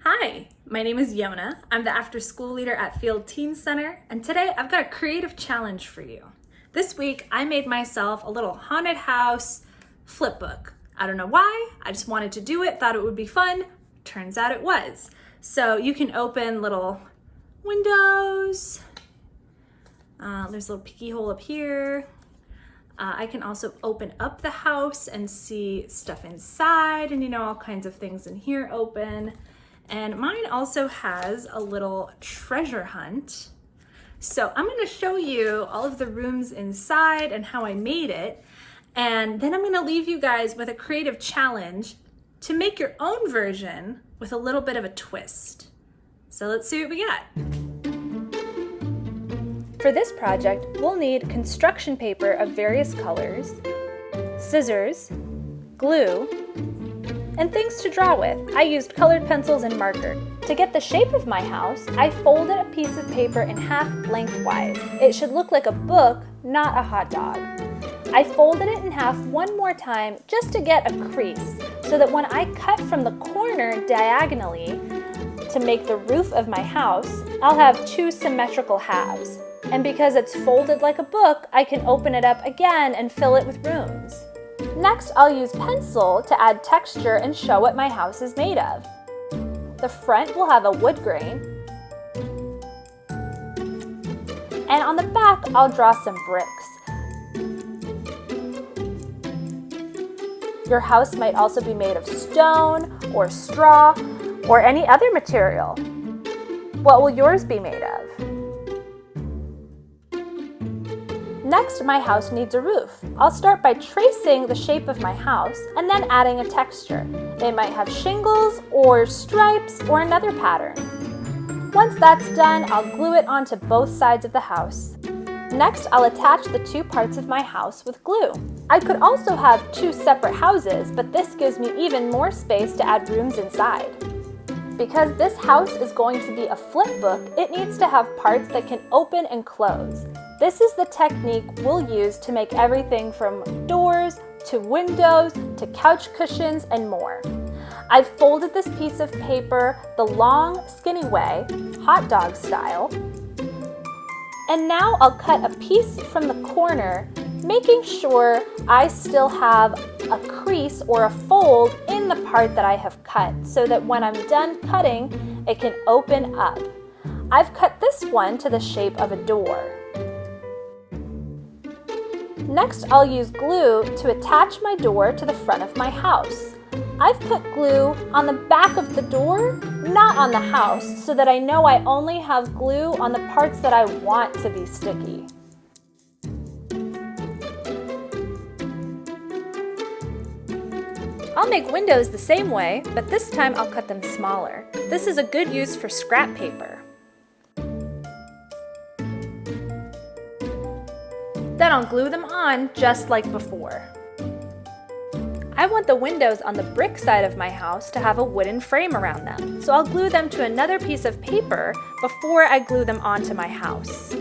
Hi, my name is Yona. I'm the after school leader at Field Teen Center, and today I've got a creative challenge for you. This week, I made myself a little haunted house flip book. I don't know why, I just wanted to do it, thought it would be fun. Turns out it was. So you can open little windows. There's a little peeky hole up here. I can also open up the house and see stuff inside and all kinds of things in here open. And mine also has a little treasure hunt. So I'm going to show you all of the rooms inside and how I made it. And then I'm going to leave you guys with a creative challenge to make your own version with a little bit of a twist. So let's see what we got. For this project, we'll need construction paper of various colors, scissors, glue, and things to draw with. I used colored pencils and marker. To get the shape of my house, I folded a piece of paper in half lengthwise. It should look like a book, not a hot dog. I folded it in half one more time just to get a crease, so that when I cut from the corner diagonally to make the roof of my house, I'll have two symmetrical halves. And because it's folded like a book, I can open it up again and fill it with rooms. Next, I'll use pencil to add texture and show what my house is made of. The front will have a wood grain, and on the back, I'll draw some bricks. Your house might also be made of stone or straw or any other material. What will yours be made of? Next, my house needs a roof. I'll start by tracing the shape of my house and then adding a texture. It might have shingles or stripes or another pattern. Once that's done, I'll glue it onto both sides of the house. Next, I'll attach the two parts of my house with glue. I could also have two separate houses, but this gives me even more space to add rooms inside. Because this house is going to be a flip book, it needs to have parts that can open and close. This is the technique we'll use to make everything from doors to windows to couch cushions and more. I've folded this piece of paper the long, skinny way, hot dog style. And now I'll cut a piece from the corner, making sure I still have a crease or a fold in the part that I have cut, so that when I'm done cutting, it can open up. I've cut this one to the shape of a door. Next, I'll use glue to attach my door to the front of my house. I've put glue on the back of the door, not on the house, so that I know I only have glue on the parts that I want to be sticky. I'll make windows the same way, but this time I'll cut them smaller. This is a good use for scrap paper. Then I'll glue them on just like before. I want the windows on the brick side of my house to have a wooden frame around them, so I'll glue them to another piece of paper before I glue them onto my house.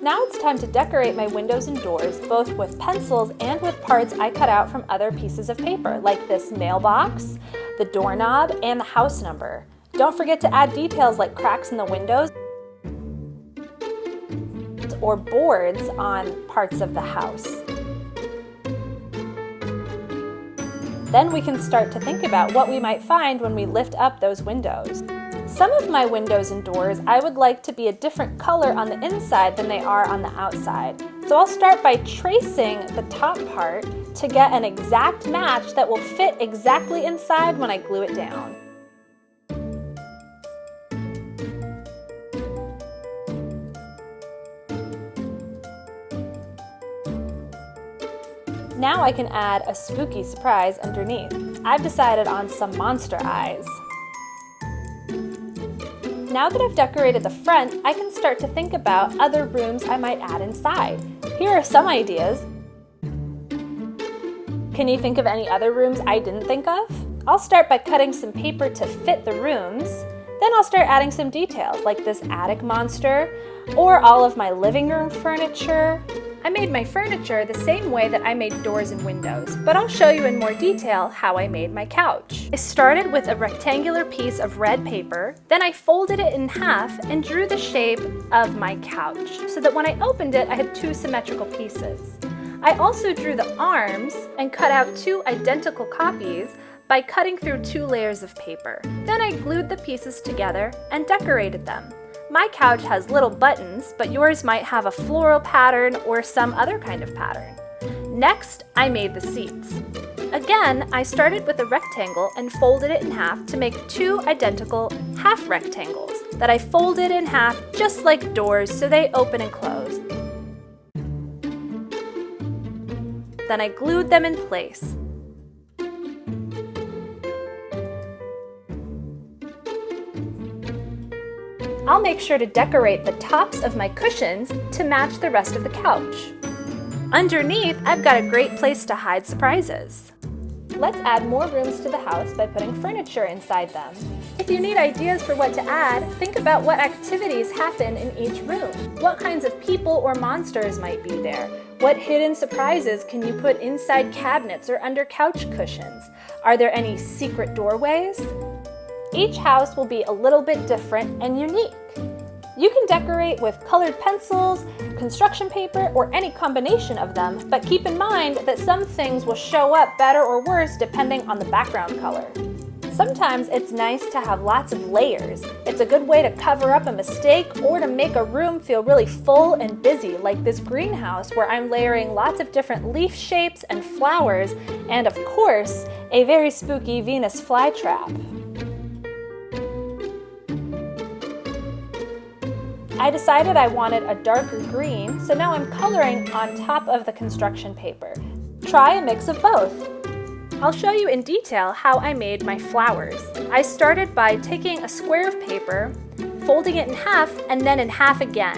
Now it's time to decorate my windows and doors, both with pencils and with parts I cut out from other pieces of paper, like this mailbox, the doorknob, and the house number. Don't forget to add details like cracks in the windows or boards on parts of the house. Then we can start to think about what we might find when we lift up those windows. Some of my windows and doors I would like to be a different color on the inside than they are on the outside. So I'll start by tracing the top part to get an exact match that will fit exactly inside when I glue it down. Now I can add a spooky surprise underneath. I've decided on some monster eyes. Now that I've decorated the front, I can start to think about other rooms I might add inside. Here are some ideas. Can you think of any other rooms I didn't think of? I'll start by cutting some paper to fit the rooms. Then I'll start adding some details like this attic monster or all of my living room furniture. I made my furniture the same way that I made doors and windows, but I'll show you in more detail how I made my couch. I started with a rectangular piece of red paper, then I folded it in half and drew the shape of my couch so that when I opened it, I had two symmetrical pieces. I also drew the arms and cut out two identical copies by cutting through two layers of paper. Then I glued the pieces together and decorated them. My couch has little buttons, but yours might have a floral pattern or some other kind of pattern. Next, I made the seats. Again, I started with a rectangle and folded it in half to make two identical half rectangles that I folded in half just like doors so they open and close. Then I glued them in place. I'll make sure to decorate the tops of my cushions to match the rest of the couch. Underneath, I've got a great place to hide surprises. Let's add more rooms to the house by putting furniture inside them. If you need ideas for what to add, think about what activities happen in each room. What kinds of people or monsters might be there? What hidden surprises can you put inside cabinets or under couch cushions? Are there any secret doorways? Each house will be a little bit different and unique. You can decorate with colored pencils, construction paper, or any combination of them, but keep in mind that some things will show up better or worse depending on the background color. Sometimes it's nice to have lots of layers. It's a good way to cover up a mistake or to make a room feel really full and busy, like this greenhouse where I'm layering lots of different leaf shapes and flowers, and of course, a very spooky Venus flytrap. I decided I wanted a darker green, so now I'm coloring on top of the construction paper. Try a mix of both. I'll show you in detail how I made my flowers. I started by taking a square of paper, folding it in half, and then in half again.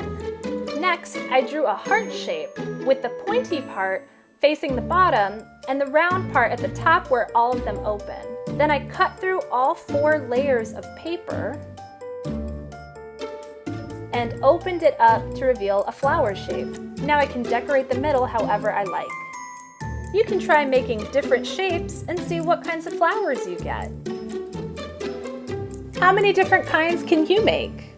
Next, I drew a heart shape with the pointy part facing the bottom and the round part at the top where all of them open. Then I cut through all 4 layers of paper and opened it up to reveal a flower shape. Now I can decorate the middle however I like. You can try making different shapes and see what kinds of flowers you get. How many different kinds can you make?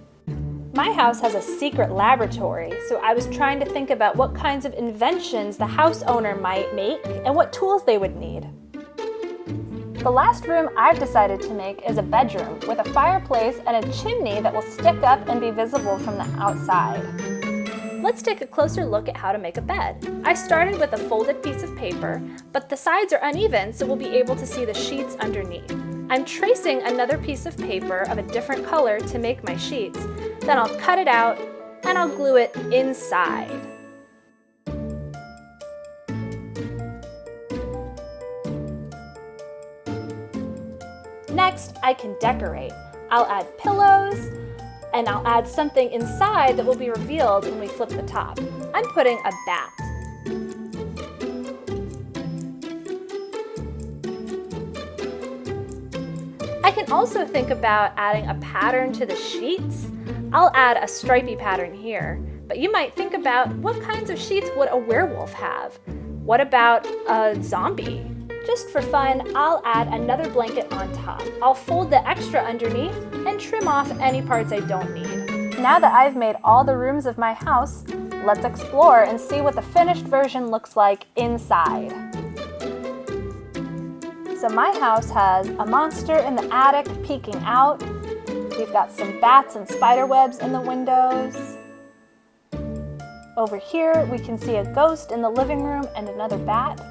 My house has a secret laboratory, so I was trying to think about what kinds of inventions the house owner might make and what tools they would need. The last room I've decided to make is a bedroom with a fireplace and a chimney that will stick up and be visible from the outside. Let's take a closer look at how to make a bed. I started with a folded piece of paper, but the sides are uneven, so we'll be able to see the sheets underneath. I'm tracing another piece of paper of a different color to make my sheets. Then I'll cut it out and I'll glue it inside. Next, I can decorate. I'll add pillows, and I'll add something inside that will be revealed when we flip the top. I'm putting a bat. I can also think about adding a pattern to the sheets. I'll add a stripy pattern here, but you might think about what kinds of sheets would a werewolf have? What about a zombie? Just for fun, I'll add another blanket on top. I'll fold the extra underneath and trim off any parts I don't need. Now that I've made all the rooms of my house, let's explore and see what the finished version looks like inside. So my house has a monster in the attic peeking out. We've got some bats and spider webs in the windows. Over here, we can see a ghost in the living room and another bat.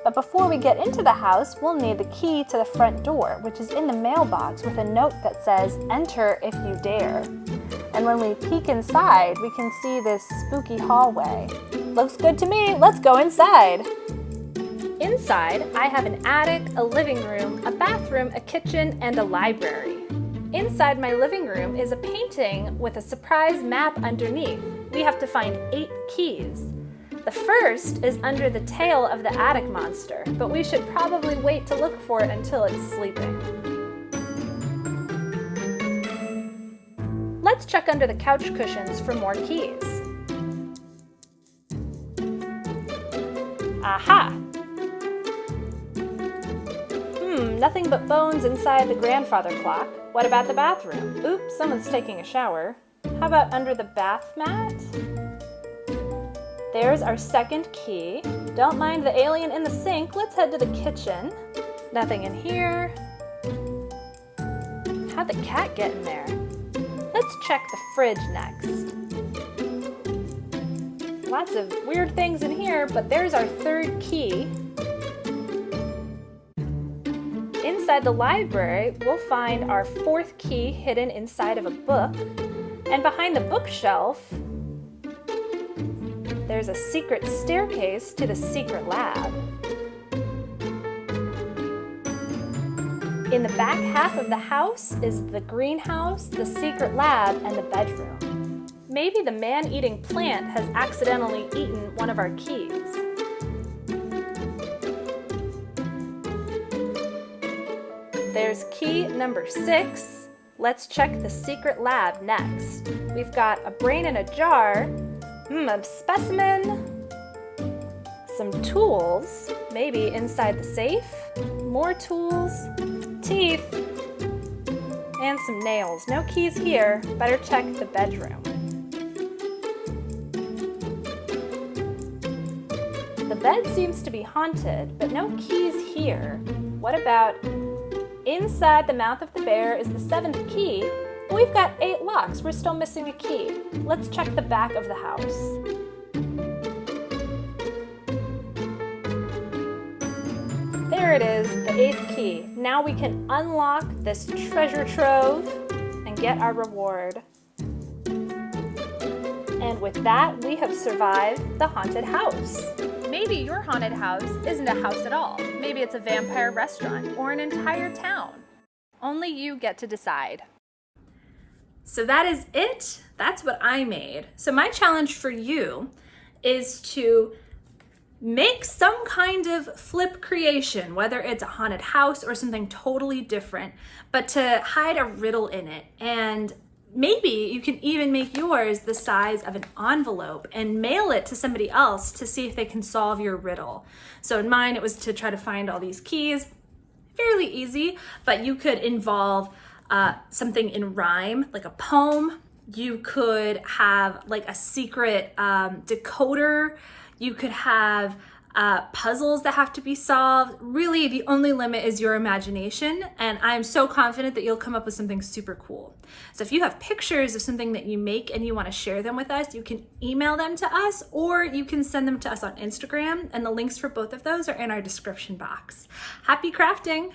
But before we get into the house, we'll need the key to the front door, which is in the mailbox with a note that says, "Enter if you dare." And when we peek inside, we can see this spooky hallway. Looks good to me, let's go inside. Inside, I have an attic, a living room, a bathroom, a kitchen, and a library. Inside my living room is a painting with a surprise map underneath. We have to find 8 keys. The first is under the tail of the attic monster, but we should probably wait to look for it until it's sleeping. Let's check under the couch cushions for more keys. Aha! Nothing but bones inside the grandfather clock. What about the bathroom? Oops, someone's taking a shower. How about under the bath mat? There's our second key. Don't mind the alien in the sink. Let's head to the kitchen. Nothing in here. How'd the cat get in there? Let's check the fridge next. Lots of weird things in here, but there's our third key. Inside the library, we'll find our fourth key hidden inside of a book. And behind the bookshelf, there's a secret staircase to the secret lab. In the back half of the house is the greenhouse, the secret lab, and the bedroom. Maybe the man-eating plant has accidentally eaten one of our keys. There's key number 6. Let's check the secret lab next. We've got a brain in a jar, a specimen, some tools, maybe inside the safe, more tools, teeth, and some nails. No keys here. Better check the bedroom. The bed seems to be haunted, but no keys here. What about inside the mouth of the bear is the 7th key, but we've got 8 locks. We're still missing a key. Let's check the back of the house. There it is, the 8th key. Now we can unlock this treasure trove and get our reward. And with that, we have survived the haunted house. Maybe your haunted house isn't a house at all. Maybe it's a vampire restaurant or an entire town. Only you get to decide. So that is it. That's what I made. So my challenge for you is to make some kind of flip creation, whether it's a haunted house or something totally different, but to hide a riddle in it. And maybe you can even make yours the size of an envelope and mail it to somebody else to see if they can solve your riddle. So in mine, it was to try to find all these keys. Fairly easy, but you could involve something in rhyme, like a poem. You could have like a secret decoder. You could have puzzles that have to be solved. Really, the only limit is your imagination, and I'm so confident that you'll come up with something super cool. So if you have pictures of something that you make and you want to share them with us, you can email them to us, or you can send them to us on Instagram, and the links for both of those are in our description box. Happy crafting!